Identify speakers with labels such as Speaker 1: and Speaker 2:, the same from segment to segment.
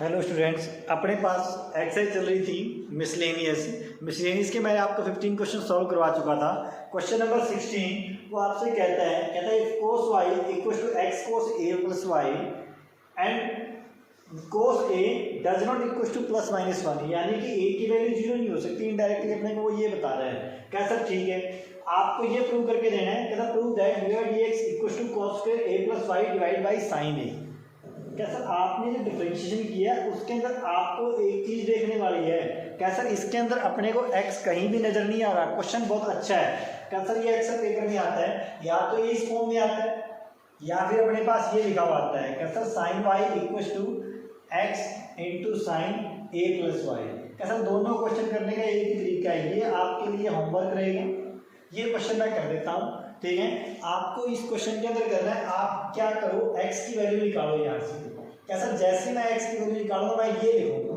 Speaker 1: Hello students, अपने पास exercise चल रही थी मिसलेनियस के मैंने आपको 15 क्वेश्चन सॉल्व करवा चुका था। क्वेश्चन नंबर 16 वो आपसे कहता है if cos y equal to x cos a plus y and cos a does not equal to plus minus one, यानी कि a की वैल्यू जीरो नहीं हो सकती। इनडायरेक्टली अपने को वो ये बता रहा है। क्या सर ठीक है, आपको ये प्रूव करके देना है। कहता prove that dx equal to cos square a plus y divide by sine a। क्या सर आपने जो डिफरेंशिएशन किया उसके अंदर आपको एक चीज देखने वाली है। क्या सर इसके अंदर अपने को x कहीं भी नजर नहीं आ रहा। क्वेश्चन बहुत अच्छा है। क्या सर ये अक्सर पेपर में आता है, या तो ये इस फॉर्म में आता है या फिर अपने पास ये लिखा हुआ आता है। क्या sir sine y equal to x into sine A plus y. क्या सर दोनों क्वेश्चन करने का एक ही तरीका है, ये आपके लिए होमवर्क रहेगा। ये क्वेश्चन मैं कर देता हूँ, ठीक है। आपको इस क्वेश्चन के अंदर करना है, आप क्या करो x की वैल्यू निकालो यहाँ से। कैसा जैसे मैं x की वैल्यू निकालूंगा मैं ये लिखूंगा।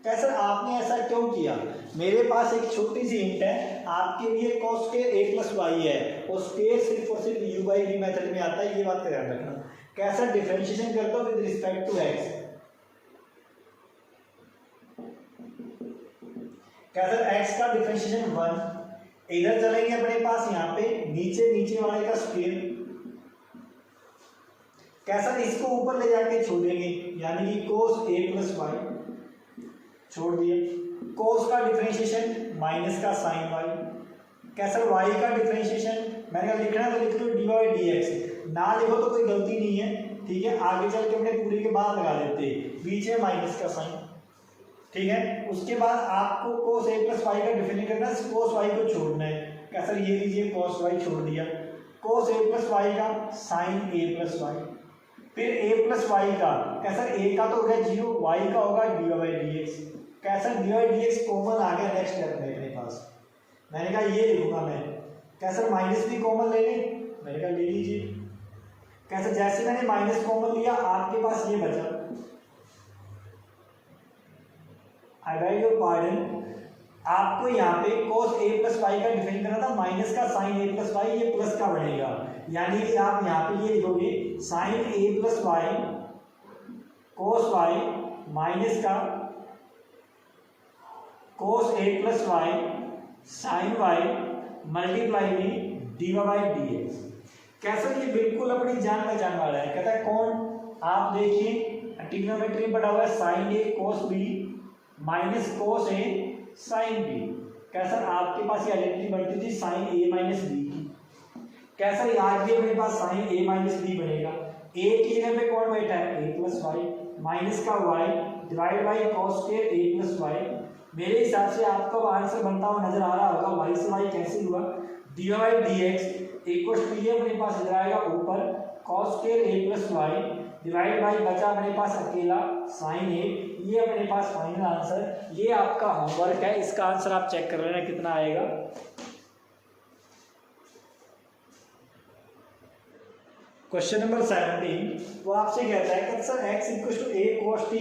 Speaker 1: कैसा आपने ऐसा क्यों किया, मेरे पास एक छोटी सी हिंट है आपके लिए। cos square a plus y है और स्क्वायर सिर्फ और सिर्फ u बाई v मेथड में आता है, ये बात का ध्यान रखना। कैसा डिफरेंशिएशन करता हूँ विद रिस्पेक्ट टू x। कैसा x का डिफरेंशिएशन 1, इधर चलेंगे अपने पास यहाँ पे नीचे वाले का स्क्वायर। कैसा इसको ऊपर ले जाके छोड़ेंगे, यानी कि cos a प्लस वाई छोड़ दिए। cos का डिफरेंशिएशन माइनस का साइन y। कैसा y का डिफरेंशिएशन मैंने लिखना है तो लिख लो dy बाई dx, ना लिखो तो कोई गलती नहीं है, ठीक है। आगे चल के अपने पूरे के बाद लगा देते बीच में माइनस का साइन, ठीक है। उसके बाद आपको cos a प्लस वाई का डिफरेंशिएट करना है, cos y को छोड़ना है। कैसा ये लीजिए cos y छोड़ दिया, cos a प्लस वाई का साइन a प्लस वाई, फिर a प्लस वाई का कैसा a का तो हो गया जीरो, y का होगा dy बाई dx। कैसा dy बाई dx कॉमन आ गया नेक्स्ट स्टेप में अपने पास। मैंने कहा ये लिखूंगा मैं। कैसा माइनस भी कॉमन ले लें, मैंने कहा ले लीजिए। कैसा जैसे मैंने माइनस कॉमन लिया आपके पास ये बचा, आई बेग योर पार्डन। आपको यहाँ पे cos a प्लस वाई का डिफरेंशिएट करना था, माइनस का साइन a प्लस वाई, ये प्लस का बनेगा, यानी कि आप यहाँ पे ये लिखोगे sine a plus y cos y minus का cos a प्लस वाई साइन y मल्टीप्लाई में dy बाई dx। कैसा ये बिल्कुल अपनी जान पहचान वाला है। कहता है कौन, आप देखिए ट्रिग्नोमेट्री में पढ़ा हुआ है sine a cos b minus cos a sine b। कैसा आपके पास ये आइडेंटिटी बनती थी साइन a माइनस b की। कैसा आज भी अपने पास साइन a माइनस b बनेगा। a की जगह पे कौन बैठा है a प्लस वाई, माइनस का y divide by cos square a plus y. मेरे हिसाब से आपका आंसर बनता हुआ नजर आ रहा होगा। y से y कैंसिल हुआ, dy by dx equal to ये अपने पास इधर आएगा ऊपर cos square a plus y divide by बचा अपने पास अकेला साइन a। ये अपने पास फाइनल आंसर। ये आपका होमवर्क है, इसका आंसर आप चेक कर लेना कितना आएगा। क्वेश्चन नंबर 17 वो आपसे कहता है कि sir x equal to a cos t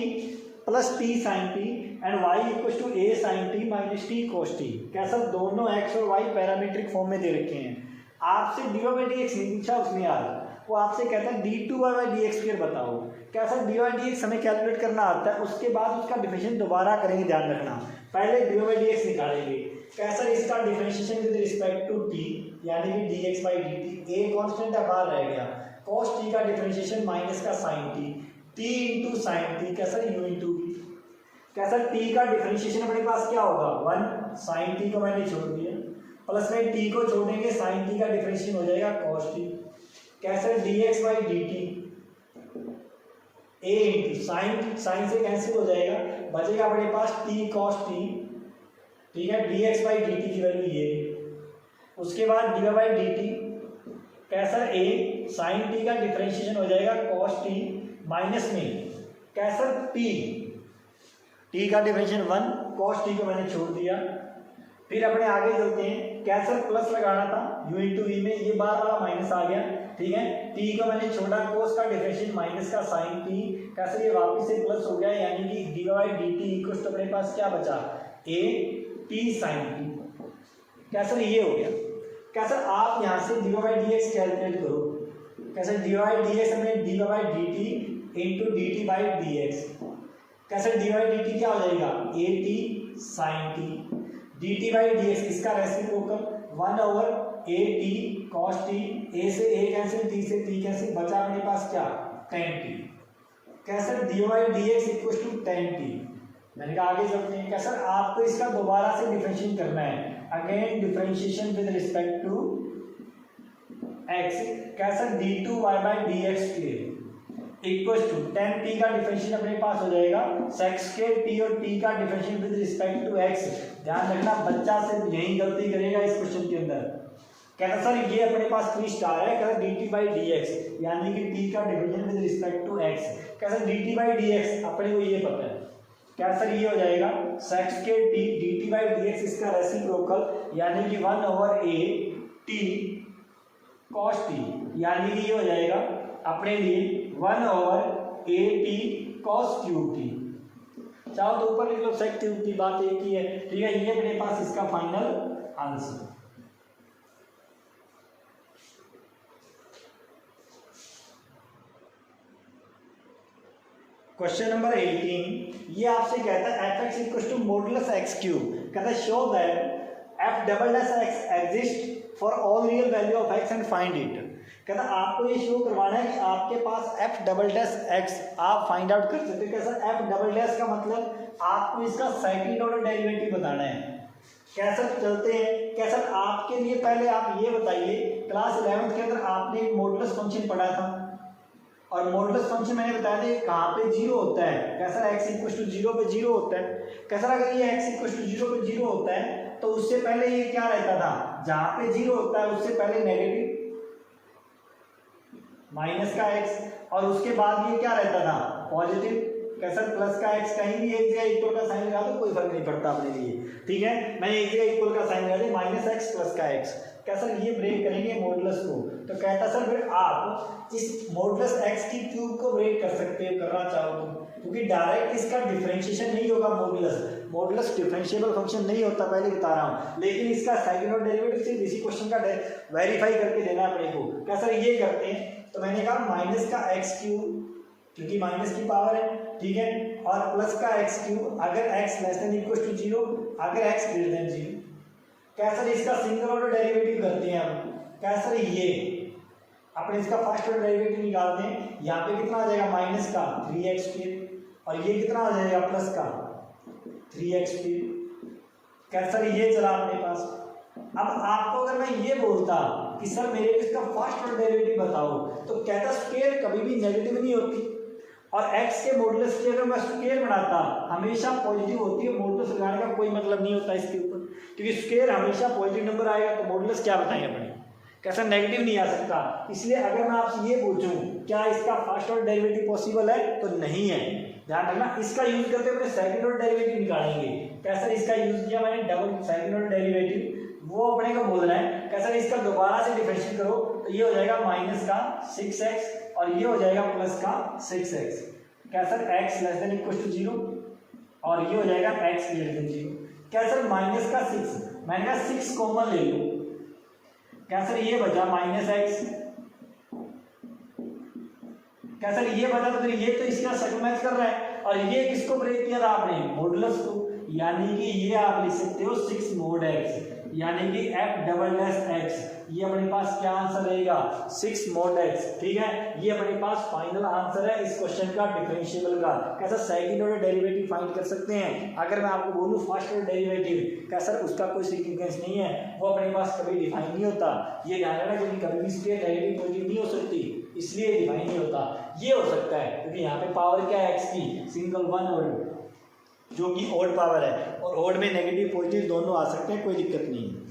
Speaker 1: plus t sin t and y equal to a sin t minus t cos t। कैसा दोनों x और y पैरामीट्रिक फॉर्म में दे रखे हैं। आपसे dy बाई dx नहीं पूछा उसने यार, वो आपसे कहता है d2 बाई dx फिर बताओ। कैसा dy बाई dx हमें कैलकुलेट करना आता है, उसके बाद उसका डिफरेंशिएशन दोबारा करेंगे, ध्यान रखना। पहले dy बाई dx निकालेंगे। कैसा इसका differentiation with respect to t, यानी कि dx by dt। a constant है बाहर रह गया, cos t का डिफरेंशिएशन माइनस का sin t into sine t। कैसा u इंटू v। कैसा t का डिफरेंशिएशन अपने पास क्या होगा 1, sin t को मैंने छोड़ दिया, प्लस में t को छोड़ेंगे sin t का डिफरेंशिएशन हो जाएगा cos t। कैसा dx by dt a into sine से कैंसिल हो जाएगा, बचेगा अपने पास t cos t, ठीक है। dx बाई dt की वैल्यू ये, उसके बाद dy बाई dt कैसा a साइन t का डिफरेंशिएशन हो जाएगा cos t माइनस में कैसा t का डिफरेंशिएशन 1, cos t को मैंने छोड़ दिया। फिर अपने आगे चलते हैं। कैसा प्लस लगाना था u इंटू वी में, ये बार वाला माइनस आ गया, ठीक है। t को मैंने छोड़ा, cos का डिफरेंशिएशन माइनस का साइन t। कैसे ये वापस से प्लस हो गया, यानी कि dy by dt equal to अपने पास क्या बचा a t sin t। कैसे ये हो गया। कैसे आप यहाँ से dy बाई dx कैलकुलेट करो। कैसे dy बाई dx हमें dy by dt into d t by D x. कैसे डी बाई डी टी क्या हो जाएगा, a t sine t, d t by D x इसका reciprocal 1 over a t cos t, a से a cancel, t से t cancel, बचा अपने पास क्या, टेन टी। कैसे d by D x equal to tan t. मैंने कहा आगे चलते हैं। कैसे आपको इसका दोबारा से डिफरेंशिएशन करना है, again differentiation with respect to x. कैसे d two y by D x के इक्वल टू टेन टी का डिफरेंशिएशन अपने पास हो जाएगा सेक्स के टी और टी का differentiation with respect to x. ध्यान रखना बच्चा से यही गलती करेगा इस क्वेश्चन के अंदर। कहता सर ये अपने पास 3 स्टार है, कहता d t by D x यानी कि टी का differentiation with respect to x. कहता d t by D x अपने को ये पता है, क्या सर ये हो जाएगा सेक्स के T d t by D x इसका रेसिप्रोकल यानी कि 1 over a t cos T, यानी कि ये हो जाएगा अपने लिए 1 over a t cos cube T. चाहो तो ऊपर लिख लो, सेक क्यूब की बात एक ही है, ठीक है। ये अपने पास इसका फाइनल आंसर। क्वेश्चन नंबर 18 ये आपसे कहता है f x equal to modulus x cube. कहता है show that f double dash x exist for all real value of x and find it. कहता है आपको ये शो करवाना है कि आपके पास एफ डबल डैश एक्स आप फाइंड आउट कर सकते हैं। कैसा एफ डबल डैश का मतलब आपको इसका सेकंड ऑर्डर डेरिवेटिव बताना है। कैसा चलते हैं, कैसा आपके लिए पहले आप ये बताइए क्लास 11th के अंदर आपने एक मॉडुलस फंक्शन पढ़ा था और मॉडुलस फंक्शन मैंने बताया था कहाँ पे जीरो होता है। कैसा एक्स इक्वल टू जीरो पे जीरो होता है। कैसा अगर ये एक्स इक्वल टू जीरो पे जीरो होता है तो उससे पहले ये क्या रहता था, जहाँ पे जीरो होता है उससे पहले नेगेटिव माइनस का एक्स और उसके बाद ये क्या रहता था पॉजिटिव। कैसा प्लस का एक्स, कहीं भी एक जगह इक्वल का साइन लगा दो कोई फर्क नहीं पड़ता अपने लिए, ठीक है। मैंने एक जगह इक्वल का साइन लगा दिया माइनस एक्स प्लस का एक्स। कैसा ये ब्रेक करेंगे मॉडुलस को, तो कहता सर फिर आप इस मॉडुलस एक्स की क्यूब को ब्रेक कर सकते हो करना चाहो तो, क्योंकि डायरेक्ट इसका डिफरेंशिएशन नहीं होगा मॉडुलस डिफरेंशिएबल फंक्शन नहीं होता, पहले बता रहा हूँ। लेकिन इसका सेकंड ऑर्डर डेरिवेटिव सिर्फ इसी क्वेश्चन का वेरीफाई करके देना है अपने को। कैसा ये करते हैं, तो मैंने कहा माइनस का एक्स क्यूब क्योंकि माइनस की पावर है, ठीक है, और प्लस का एक्स क्यूब अगर x less than equal to zero, अगर एक्स ग्रेटर देन जीरो। कैसा इसका सिंगल ऑर्डर डेरिवेटिव करते हैं हम। कैसा ये अपने इसका फर्स्ट ऑर्डर डेरिवेटिव निकालते हैं। यहाँ पे कितना आ जाएगा माइनस का 3x और ये कितना आ जाएगा प्लस का 3x। कैसा ये चला अपने पास। अब आपको अगर मैं ये बोलता कि सर मेरे को इसका फर्स्ट ऑर्डर डेरिवेटिव बताओ, तो कहता स्क्वायर कभी भी नेगेटिव नहीं होती और x के मॉडुलस की अगर मैं स्क्वायर बनाता हमेशा पॉजिटिव होती है। मॉडुलस लगाने का कोई मतलब नहीं होता इसके ऊपर, क्योंकि स्क्वायर हमेशा पॉजिटिव नंबर आएगा तो मॉडुलस क्या बताएं अपने, कैसा नेगेटिव नहीं आ सकता। इसलिए अगर मैं आपसे ये पूछूं क्या इसका फर्स्ट ऑर्डर डेरिवेटिव पॉसिबल है, तो नहीं है। ध्यान रखना इसका यूज करते हुए सेकंड ऑर्डर डेरिवेटिव निकालेंगे। कैसा इसका यूज किया मैंने डबल सेकंड ऑर्डर डेरिवेटिव, वो अपने को बोलना है। कैसा इसका दोबारा से डिफरेंशिएट करो तो ये हो जाएगा माइनस का 6x और ये हो जाएगा प्लस का 6x। कैसा x less than equal to zero और ये हो जाएगा x ग्रेटर देन जीरो। कैसा माइनस का 6, मैंने कहा 6 कॉमन ले लो। कैसा ये बचा माइनस x। कैसा ये बचा तो फिर ये तो इसका सर्कल मैच कर रहा है और ये किसको ब्रेक किया था आपने, मॉडुलस को, यानी कि ये आप लिख सकते हो 6 mod x यानी कि f डबल डैश x। ये अपने पास क्या आंसर रहेगा 6 mod x, ठीक है। ये अपने पास फाइनल आंसर है इस क्वेश्चन का डिफरेंशिएबल का। कैसा सेकंड ऑर्डर डेरिवेटिव फाइंड कर सकते हैं। अगर मैं आपको बोलूं फर्स्ट ऑर्डर डेरिवेटिव, कैसा उसका कोई सिग्निफिकेंस नहीं है, वो अपने पास कभी डिफाइन नहीं होता। ये ध्यान रखना क्योंकि कभी भी स्क्वायर नेगेटिव पॉजिटिव नहीं हो सकती, इसलिए डिफाइन नहीं होता। ये हो सकता है क्योंकि यहाँ पे पावर क्या है x की, सिंगल 1 ऑर्डर जो कि ओड पावर है और ओड में नेगेटिव पॉजिटिव दोनों आ सकते हैं, कोई दिक्कत नहीं है।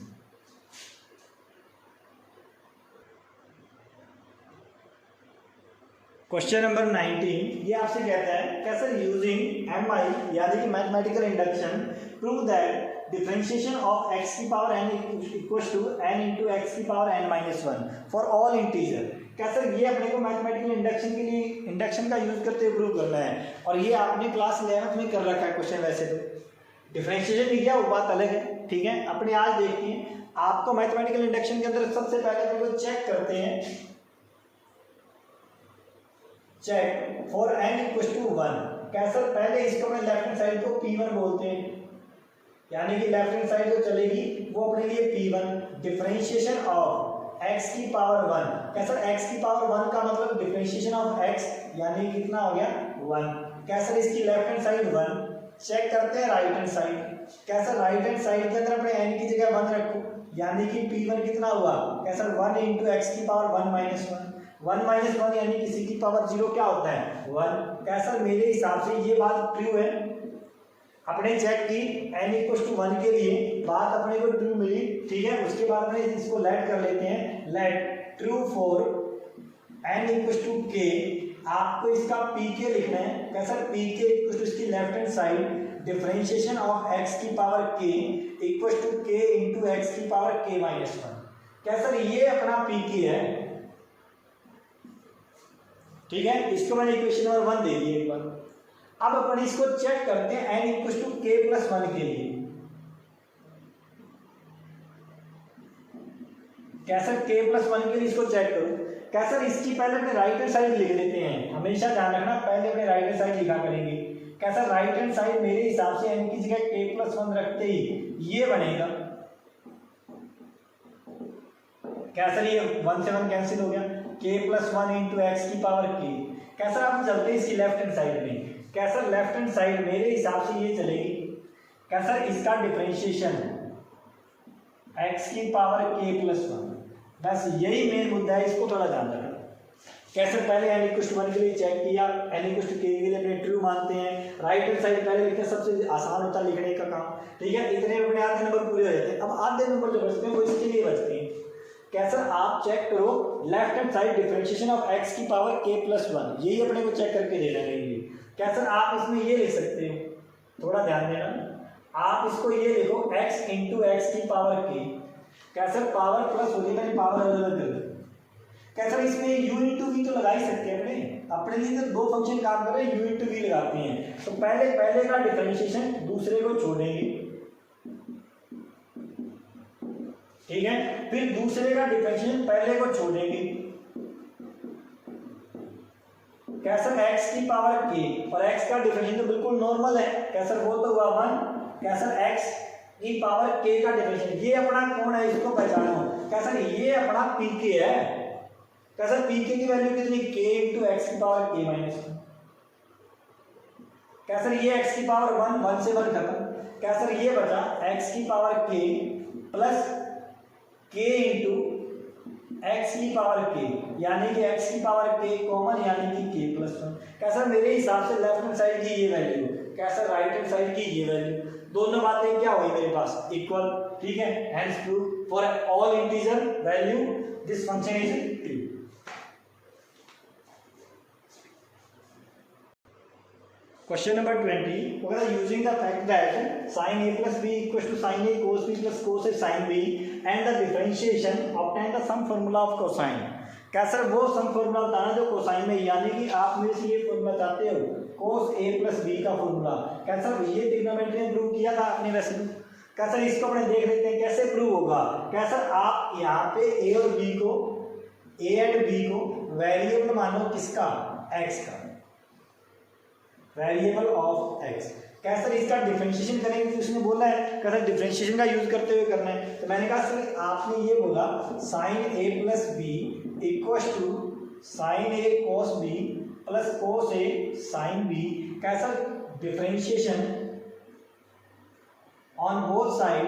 Speaker 1: क्वेश्चन नंबर 19 ये आपसे कहता है कैसे यूजिंग MI यानी कि mathematical induction prove that differentiation of x की power n equals to n into x की power n-1 for all integer. कैसे ये अपने को मैथमेटिकल इंडक्शन के लिए इंडक्शन का यूज करते हुए प्रूव करना है और ये आपने क्लास 11th में कर रखा है क्वेश्चन। वैसे तो डिफरेंशिएशन नहीं किया वो बात अलग है, ठीक है। अपने आज देखते हैं आपको मैथमेटिकल इंडक्शन के अंदर सबसे पहले तो चेक करते हैं check for n equal to 1। कैसे पहले इसको अपने लेफ्ट हैंड साइड को P1 बोलते हैं, यानी कि लेफ्ट हैंड साइड जो चलेगी वो अपने लिए P1। डिफरेंशिएशन ऑफ x की पावर 1। कैसे x की पावर 1 का मतलब डिफरेंशिएशन ऑफ x यानी कितना हो गया 1। कैसे इसकी लेफ्ट हैंड साइड 1। चेक करते हैं राइट हैंड साइड। कैसे राइट हैंड साइड के अंदर अपने n की जगह 1 रखो, यानी कि P1 कितना हुआ। कैसे 1 इंटू एक्स की पावर 1 माइनस 1 माइनस 1 यानी किसी की पावर 0 क्या होता है 1। कैसा मेरे हिसाब से ये बात ट्रू है। अपने चेक की n इक्वल टू 1 के लिए बात अपने को ट्रू मिली, ठीक है। उसके बाद अपने इसको लेट कर लेते हैं, let true for n equal to k। आपको इसका pk लिखना है। कैसा pk इक्वल टू इसकी left hand side differentiation of x की power k equal to k into x की पावर k माइनस 1। कैसा ये अपना pk है, ठीक है। इसको मैंने इक्वेशन नंबर 1 दे दी एक बार। अब अपन इसको चेक करते हैं n equal to k plus 1 के लिए। कैसे k प्लस 1 के लिए इसको चेक करो। कैसे इसकी पहले अपने राइट हैंड साइड लिख लेते हैं, हमेशा ध्यान रखना पहले अपने राइट हैंड साइड लिखा करेंगे। कैसा राइट हैंड साइड मेरे हिसाब से n की जगह k प्लस 1 रखते ही ये बनेगा। कैसा ये 1 से 1 कैंसिल हो गया, k प्लस 1 इंटू एक्स की पावर k। कैसा आप चलते हैं इसकी लेफ्ट हैंड साइड में। कैसा लेफ्ट हैंड साइड मेरे हिसाब से ये चलेगी। कैसा इसका डिफरेंशिएशन x की पावर k प्लस 1। बस यही मेन मुद्दा है, इसको थोड़ा ध्यान रखना। कैसे पहले n इक्वल टू 1 के लिए चेक किया, n इक्वल टू k के लिए अपने ट्रू मानते हैं। राइट हैंड साइड पहले लिखते हैं, सबसे आसान होता है लिखने का काम, ठीक है। इतने में अपने आधे नंबर पूरे हो जाते हैं। अब आधे नंबर जो बचते हैं वो इसके लिए बचते हैं। कैसा आप चेक करो left hand side differentiation of x की पावर k प्लस 1, यही अपने को चेक करके देना है। कैसा आप इसमें ये लिख सकते हो, थोड़ा ध्यान देना। आप इसको ये लिखो x इंटू एक्स की पावर k। कैसे पावर प्लस होगी, मैंने पावर अलग अलग कर दी। कैसा इसमें u इंटू वी तो लगा ही सकते हैं अपने लिए, तो दो फंक्शन काम कर रहे हैं, u इंटू वी लगाते हैं। तो पहले का डिफरेंशिएशन दूसरे को छोड़ेंगे, ठीक है। फिर दूसरे का डिफरेंशिएशन पहले को छोड़ेंगे। कैसा x की पावर k और x का डिफरेंशिएशन तो बिल्कुल नॉर्मल है। कैसा वो तो हुआ 1। कैसा x की पावर k का डिफरेंशिएशन ये अपना कौन है, इसको पहचानो। कैसा ये अपना pk है। कैसा pk की वैल्यू कितनी k इंटू एक्स की पावर k माइनस 1। कैसा ये x की पावर 1 से 1 खत्म। कैसा ये बचा x की power k plus k into x की पावर k, यानी कि x की पावर k कॉमन यानी कि k प्लस 1। कैसा मेरे हिसाब से लेफ्ट हैंड साइड की ये वैल्यू, कैसा राइट हैंड साइड की ये वैल्यू, दोनों बातें क्या हुई मेरे पास इक्वल, ठीक है। Hence prove for all integer value this function is true. Question number 20, whether using the fact that sin a plus b equals to sin a cos b plus cos a sin b and the differentiation obtain the sum formula of cosine। कैसा वो some formula बताना जो cosine में, यानी कि आप में से ये फॉर्मूला चाहते हो cos a plus b का फॉर्मूला। कैसा ये ट्रिग्नोमेट्री में प्रूव किया था आपने वैसे। कैसा इसको अपने देख लेते हैं कैसे प्रूव होगा। कैसा आप यहाँ पे a और b को, a एंड b को वेरिएबल मानो किसका, x का, वेरिएबल ऑफ x। कैसे इसका डिफरेंशिएशन करेंगे, तो उसने बोला है कैसे डिफरेंशिएशन का यूज करते हुए करना है। तो मैंने कहा सर आपने ये बोला sin a plus B equal to sin a cos b plus cos a sin b। कैसा differentiation on both side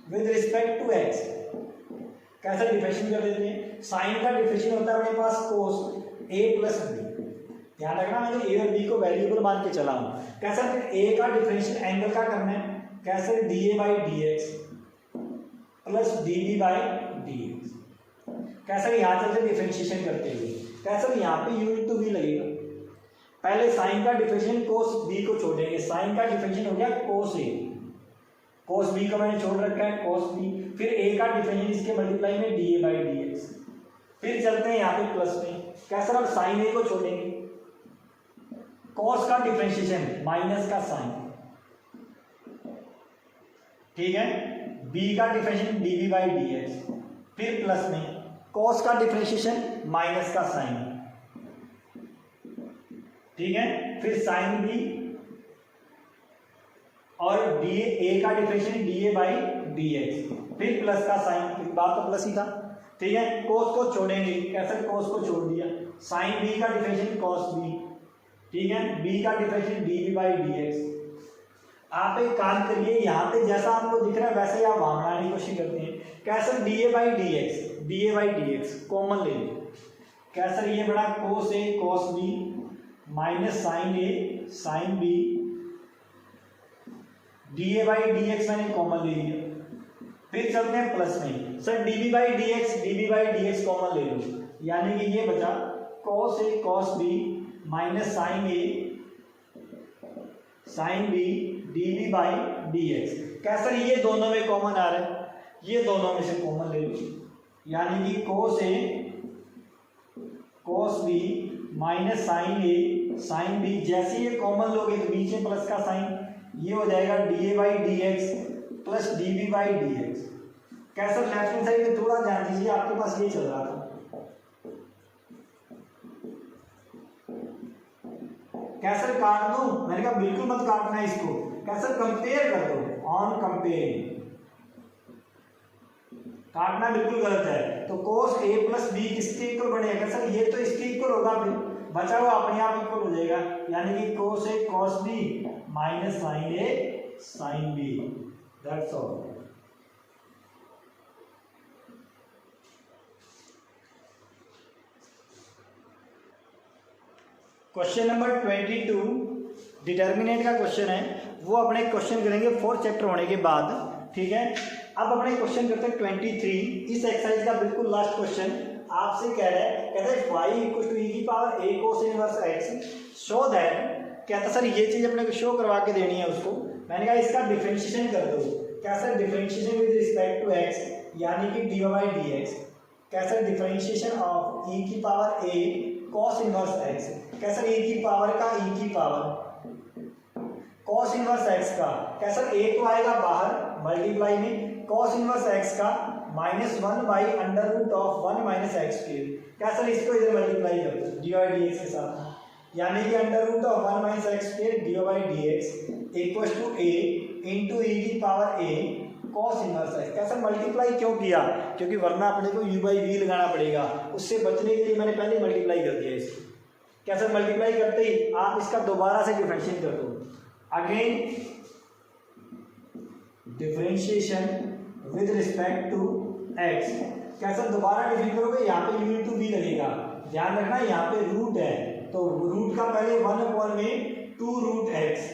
Speaker 1: with respect to x। कैसा डिफरेंशिएशन कर देते हैं, साइन का डिफरेंशिएशन होता है अपने पास cos a प्लस b। ध्यान रखना मैंने a और b को वेरिएबल मान के चला हूं। कैसा फिर a का डिफरेंशियल एंगल का करना है, कैसे dA by dx plus dB by dx। कैसा यहाँ चलते डिफरेंशिएशन करते हुए, कैसा यहाँ पे u इंटू वी लगेगा। पहले साइन का डिफरेंशिएशन cos b को छोड़ेंगे, साइन का डिफरेंशिएशन हो गया cos a, cos b को मैंने छोड़ रखा है cos b। फिर a का डिफरेंशिएशन इसके मल्टीप्लाई में dA बाई dx। फिर चलते हैं यहाँ पे प्लस में, कैसा अब साइन a को छोड़ेंगे, cos का डिफरेंशिएशन माइनस का साइन, ठीक है। b का डिफरेंशिएशन dB बाई dx। फिर प्लस में cos का डिफरेंशिएशन माइनस का साइन, ठीक है। फिर साइन बी और डी ए का differentiation D A by D x, फिर प्लस का साइन, बात तो प्लस ही था, ठीक है। कोस को छोड़ेंगे, कैसे कोस को छोड़ दिया, साइन बी का डिफरेंशिएशन कॉस बी, ठीक है, बी का differentiation D B by D x. आप एक काम करिए, यहाँ पे जैसा आपको दिख रहा है वैसे ही आप वहां बनाने की कोशिश करते हैं। कैसे d A by D x, d A by D x common ले लीजिए, कैसे ये बड़ा cos a cos b minus sine a sine b, d A by D x मैंने कॉमन ले लिया। फिर चलते हैं प्लस में, sir d B by D x common ले लो, यानी कि ये बचा cos a cos b minus sine a sine b d B by D x. कैसा ये दोनों में कॉमन आ रहा है, ये दोनों में से कॉमन ले लो, यानी कि cos A cos B minus sine a sine B, जैसे ये कॉमन लोगे तो बीच में प्लस का साइन, ये हो जाएगा D A by D x plus D B by D x. कैसा लेफ्ट हैंड साइड में थोड़ा ध्यान दीजिए, आपके पास ये चल रहा था, कैसे काट दूं, मैंने कहा बिल्कुल मत काटना इसको, कैसे कंपेयर कर दो, ऑन कंपेयर, काटना बिल्कुल गलत है। तो कोस ए प्लस बी किसके इक्वल बनेगा, सर ये तो इसके इक्वल होगा, फिर बचा हुआ अपने आप इक्वल हो जाएगा, यानी कि cos a cos b minus sine a sine b, that's all. Question number 22 determinant का क्वेश्चन है, वो अपने क्वेश्चन करेंगे 4th चैप्टर होने के बाद, ठीक है। अब अपने क्वेश्चन करते हैं 23, इस एक्सरसाइज का बिल्कुल लास्ट क्वेश्चन आपसे कह रहा है, कहता है y इक्वल टू e की power a cos inverse x show that, कहता सर ये चीज अपने को शो करवा के देनी है उसको। मैंने कहा इसका डिफरेंशिएशन कर दो, कैसा differentiation with respect to x, यानी कि dy बाई डी एक्स, कैसा डिफरेंशिएशन ऑफ e की power a cos inverse x, कैसा e की पावर का e की पावर cos इनवर्स x का, कैसा a तो आएगा बाहर मल्टीप्लाई में cos इनवर्स x का -1 by under root of 1 minus x cube, कैसा इसको इधर मल्टीप्लाई कर दो डी बाई डी एक्स के साथ, यानी कि under root of 1 minus x cube D by D x equal to a into e की power a cos inverse x। कैसा मल्टीप्लाई क्यों किया, क्योंकि वरना अपने को u बाई v लगाना पड़ेगा, उससे बचने के लिए मैंने पहले मल्टीप्लाई कर दिया इसको। कैसे मल्टीप्लाई करते ही आप इसका दोबारा से डिफरेंशिएट कर दो, again differentiation with respect to x, कैसे दोबारा डिफरेंशिएट करोगे, यहाँ पे u इंटू v लगेगा, ध्यान रखना यहाँ पे रूट है, तो रूट का पहले 1 में 2 रूट x,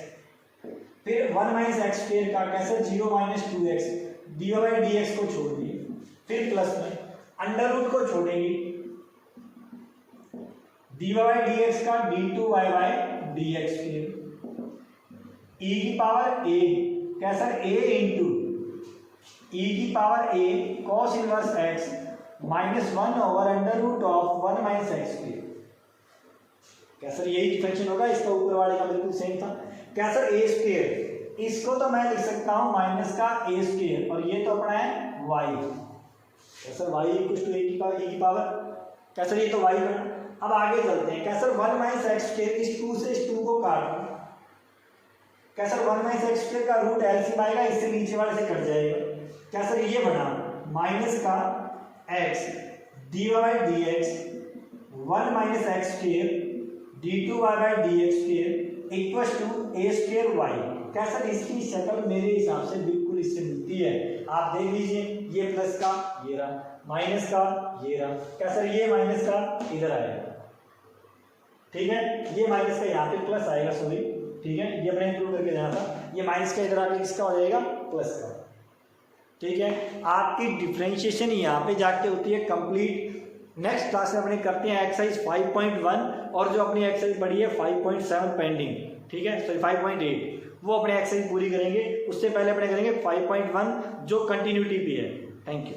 Speaker 1: फिर 1 माइनस एक्स स्क्वायर का, कैसे 0 minus 2x D by D x को छोड़ दिए, फिर प्लस में अंडर रूट को छोड़ेंगे, डी बाई डी एक्स का d2 y by D x, e की पावर a, कैसा a इंटू e की power a cos inverse x -1 over under root of 1 minus x square, कैसा यही डिफरेंशिएशन होगा, इसका ऊपर वाले का बिल्कुल सेम था। कैसा a स्क्वायर, इसको तो मैं लिख सकता हूं माइनस का a स्क्वायर, और ये तो अपना है y, कैसा y इक्वल टू a की पावर, कैसा ये तो y बना। अब आगे चलते हैं, कैसा 1 माइनस एक्स स्क्वायर, इस 2 से इस 2 को काट दो, कैसा 1 माइनस एक्स स्क्वायर का रूट एलसीएम आएगा, इससे नीचे वाले से कट जाएगा, कैसा ये बना माइनस का x d by D x 1 minus x square d2 y by D x square equal to a square y। कैसा इसकी शक्ल मेरे हिसाब से बिल्कुल इससे मिलती है, आप देख लीजिए, ये प्लस का ये रहा, माइनस का ये रहा, कैसा ये माइनस का इधर आएगा, ठीक है, ये माइनस का यहाँ पे प्लस आएगा, सॉरी, ठीक है, ये अपने इंक्लूड करके जाना था, ये माइनस का इधर आके किसका हो जाएगा, प्लस का, ठीक है। आपकी डिफरेंशिएशन यहाँ पे जाके होती है कंप्लीट। नेक्स्ट क्लास में अपने करते हैं एक्सरसाइज 5.1, और जो अपनी एक्सरसाइज पड़ी है 5.7 पेंडिंग, ठीक है, सॉरी 5.8, वो अपने एक्सरसाइज पूरी करेंगे, उससे पहले अपने करेंगे 5.1 जो कंटिन्यूटी भी है। Thank you.